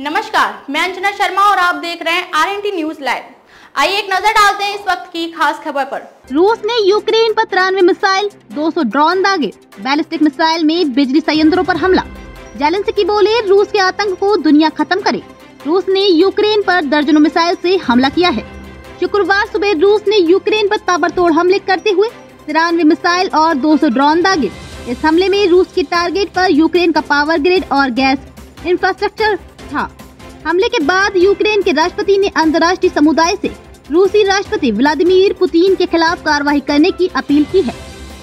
नमस्कार, मैं अंजना शर्मा और आप देख रहे हैं RNT न्यूज लाइव। आइए एक नजर डालते हैं इस वक्त की खास खबर पर। रूस ने यूक्रेन पर 93 मिसाइल, 200 ड्रोन दागे, बैलिस्टिक मिसाइल में बिजली संयंत्रों पर हमला। जेलेंस्की बोले, रूस के आतंक को दुनिया खत्म करे। रूस ने यूक्रेन पर दर्जनों मिसाइल से हमला किया है। शुक्रवार सुबह रूस ने यूक्रेन पर ताबड़तोड़ हमले करते हुए 93 मिसाइल और 200 ड्रोन दागे। इस हमले में रूस के टारगेट पर यूक्रेन का पावर ग्रिड और गैस इंफ्रास्ट्रक्चर था। हमले के बाद यूक्रेन के राष्ट्रपति ने अंतर्राष्ट्रीय समुदाय से रूसी राष्ट्रपति व्लादिमीर पुतिन के खिलाफ कार्रवाई करने की अपील की है।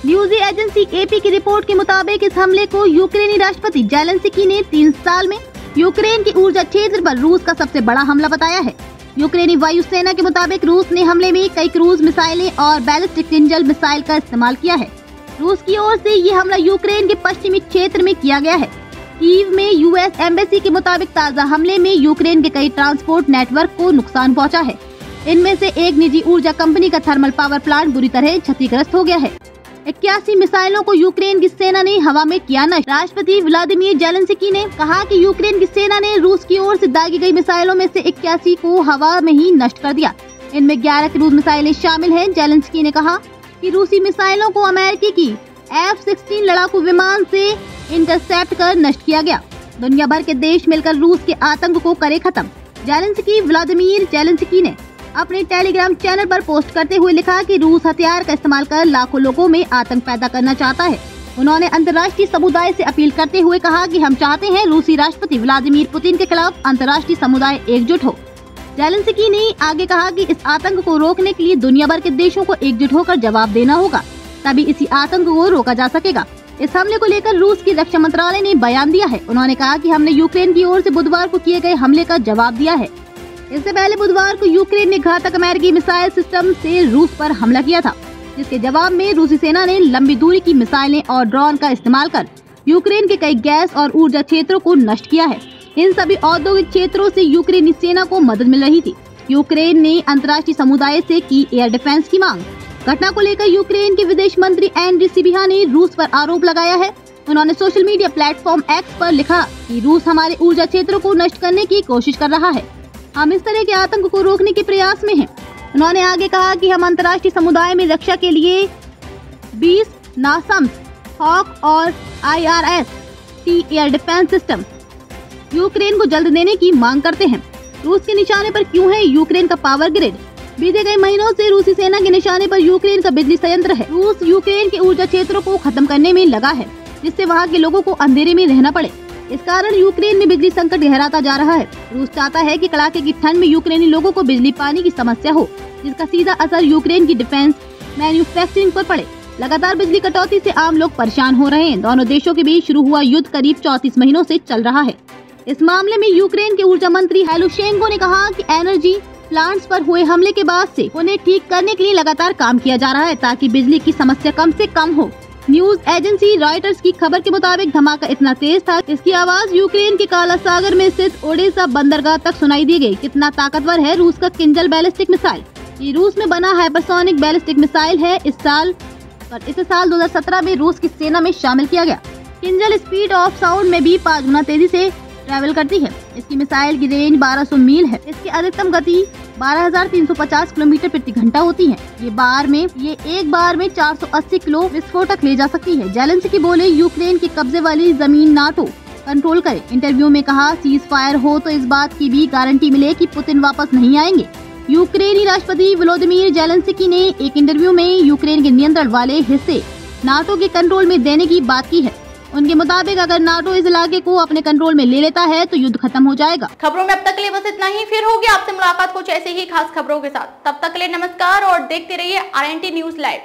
न्यूज एजेंसी AP की रिपोर्ट के मुताबिक इस हमले को यूक्रेनी राष्ट्रपति जेलेंस्की ने 3 साल में यूक्रेन की ऊर्जा क्षेत्र पर रूस का सबसे बड़ा हमला बताया है। यूक्रेनी वायुसेना के मुताबिक रूस ने हमले में कई क्रूज मिसाइलें और बैलिस्टिक किंजल मिसाइल का इस्तेमाल किया है। रूस की ओर से ये हमला यूक्रेन के पश्चिमी क्षेत्र में किया गया है। कीव में US एम्बेसी के मुताबिक ताज़ा हमले में यूक्रेन के कई ट्रांसपोर्ट नेटवर्क को नुकसान पहुंचा है। इनमें से एक निजी ऊर्जा कंपनी का थर्मल पावर प्लांट बुरी तरह क्षतिग्रस्त हो गया है। 81 मिसाइलों को यूक्रेन की सेना ने हवा में किया नष्ट। राष्ट्रपति व्लादिमीर जेलेंस्की ने कहा कि यूक्रेन की सेना ने रूस की ओर से दागी गई मिसाइलों में से 81 को हवा में ही नष्ट कर दिया। इनमें 11 क्रूज मिसाइलें शामिल हैं। जेलेंस्की ने कहा कि रूसी मिसाइलों को अमेरिकी की F-16 लड़ाकू विमान से इंटरसेप्ट कर नष्ट किया गया। दुनिया भर के देश मिलकर रूस के आतंक को करे खत्म। व्लादिमीर जेलेंस्की ने अपने टेलीग्राम चैनल पर पोस्ट करते हुए लिखा कि रूस हथियार का इस्तेमाल कर लाखों लोगों में आतंक पैदा करना चाहता है। उन्होंने अंतर्राष्ट्रीय समुदाय से अपील करते हुए कहा कि हम चाहते हैं रूसी राष्ट्रपति व्लादिमीर पुतिन के खिलाफ अंतर्राष्ट्रीय समुदाय एकजुट हो। जेलेंस्की ने आगे कहा कि इस आतंक को रोकने के लिए दुनिया भर के देशों को एकजुट होकर जवाब देना होगा, तभी इसी आतंक को रोका जा सकेगा। इस हमले को लेकर रूस की रक्षा मंत्रालय ने बयान दिया है। उन्होंने कहा कि हमने यूक्रेन की ओर से बुधवार को किए गए हमले का जवाब दिया है। इससे पहले बुधवार को यूक्रेन ने घातक अमेरिकी मिसाइल सिस्टम से रूस पर हमला किया था, जिसके जवाब में रूसी सेना ने लंबी दूरी की मिसाइलें और ड्रोन का इस्तेमाल कर यूक्रेन के कई गैस और ऊर्जा क्षेत्रों को नष्ट किया है। इन सभी औद्योगिक क्षेत्रों से यूक्रेनी सेना को मदद मिल रही थी। यूक्रेन ने अंतर्राष्ट्रीय समुदाय से की एयर डिफेंस की मांग। घटना को लेकर यूक्रेन के विदेश मंत्री एंड्री सिबिहा ने रूस पर आरोप लगाया है। उन्होंने सोशल मीडिया प्लेटफॉर्म X पर लिखा कि रूस हमारे ऊर्जा क्षेत्रों को नष्ट करने की कोशिश कर रहा है। हम इस तरह के आतंक को रोकने के प्रयास में हैं। उन्होंने आगे कहा कि हम अंतर्राष्ट्रीय समुदाय में रक्षा के लिए 20 नासम्स, हॉक और IRST air defence system Ukraine को जल्द देने की मांग करते हैं। रूस के निशाने पर क्यों है यूक्रेन का पावर ग्रिड? बीते कई महीनों से रूसी सेना के निशाने पर यूक्रेन का बिजली संयंत्र है। रूस यूक्रेन के ऊर्जा क्षेत्रों को खत्म करने में लगा है, जिससे वहां के लोगों को अंधेरे में रहना पड़े। इस कारण यूक्रेन में बिजली संकट गहराता जा रहा है। रूस चाहता है कि कड़ाके की ठंड में यूक्रेनी लोगों को बिजली पानी की समस्या हो, जिसका सीधा असर यूक्रेन की डिफेंस मैन्युफैक्चरिंग पर पड़े। लगातार बिजली कटौती से आम लोग परेशान हो रहे हैं। दोनों देशों के बीच शुरू हुआ युद्ध करीब 34 महीनों से चल रहा है। इस मामले में यूक्रेन के ऊर्जा मंत्री हेलुशेंको ने कहा कि एनर्जी प्लांट्स पर हुए हमले के बाद से उन्हें ठीक करने के लिए लगातार काम किया जा रहा है, ताकि बिजली की समस्या कम से कम हो। न्यूज एजेंसी रॉयटर्स की खबर के मुताबिक धमाका इतना तेज था, इसकी आवाज यूक्रेन के काला सागर में स्थित ओडेसा बंदरगाह तक सुनाई दी गई। कितना ताकतवर है रूस का किंजल बैलिस्टिक मिसाइल। ये रूस में बना हाइपरसोनिक बैलिस्टिक मिसाइल है। इसे साल 2017 में रूस की सेना में शामिल किया गया। किंजल स्पीड ऑफ साउंड में भी 5 गुना तेजी से ट्रैवल करती है। इसकी मिसाइल की रेंज 1200 मील है। इसकी अधिकतम गति 12,350 किलोमीटर प्रति घंटा होती है। ये एक बार में 480 किलो विस्फोटक ले जा सकती है। जेलेंस्की बोले, यूक्रेन के कब्जे वाली जमीन नाटो कंट्रोल करे। इंटरव्यू में कहा, सीज फायर हो तो इस बात की भी गारंटी मिले कि पुतिन वापस नहीं आएंगे। यूक्रेनी राष्ट्रपति व्लादिमीर जेलेंस्की ने एक इंटरव्यू में यूक्रेन के नियंत्रण वाले हिस्से नाटो के कंट्रोल में देने की बात की है। उनके मुताबिक अगर नाटो इस इलाके को अपने कंट्रोल में ले लेता है तो युद्ध खत्म हो जाएगा। खबरों में अब तक के लिए बस इतना ही। फिर होगी आपसे मुलाकात कुछ ऐसे ही खास खबरों के साथ। तब तक के लिए नमस्कार और देखते रहिए RNT न्यूज लाइव।